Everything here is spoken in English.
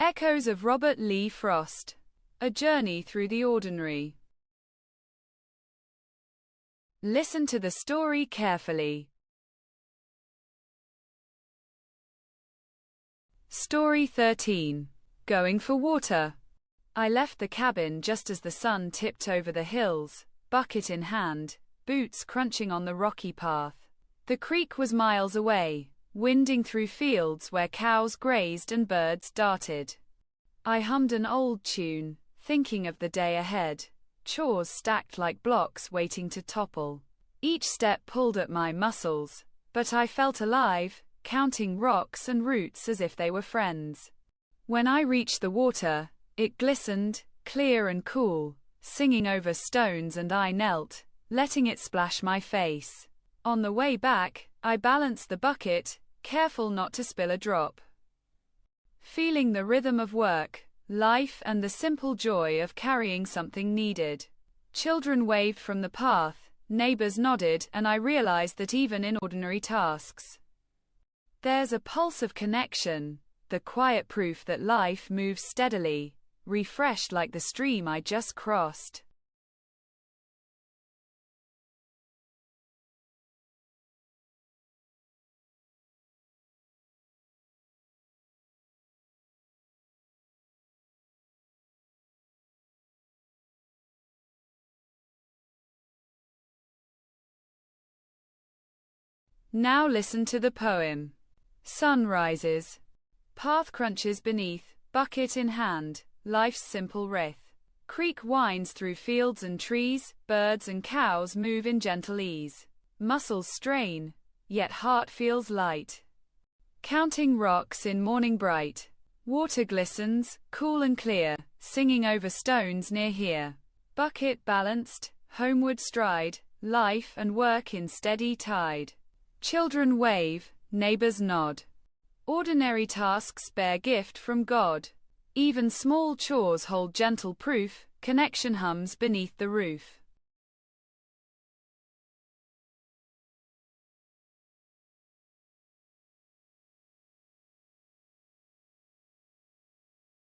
Echoes of Robert Lee Frost. A Journey Through the Ordinary. Listen to the story carefully. Story 13. Going for Water. I left the cabin just as the sun tipped over the hills, bucket in hand, boots crunching on the rocky path. The creek was miles away, winding through fields where cows grazed and birds darted. I hummed an old tune, thinking of the day ahead, chores stacked like blocks waiting to topple. Each step pulled at my muscles, but I felt alive, counting rocks and roots as if they were friends. When I reached the water, it glistened, clear and cool, singing over stones, and I knelt, letting it splash my face. On the way back, I balanced the bucket, careful not to spill a drop. Feeling the rhythm of work, life, and the simple joy of carrying something needed. Children waved from the path, neighbors nodded, and I realized that even in ordinary tasks, there's a pulse of connection, the quiet proof that life moves steadily, refreshed like the stream I just crossed. Now listen to the poem. Sun rises. Path crunches beneath, bucket in hand, life's simple wraith. Creek winds through fields and trees, birds and cows move in gentle ease. Muscles strain, yet heart feels light. Counting rocks in morning bright. Water glistens, cool and clear, singing over stones near here. Bucket balanced, homeward stride, life and work in steady tide. Children wave, neighbors nod. Ordinary tasks bear gift from God. Even small chores hold gentle proof, connection hums beneath the roof.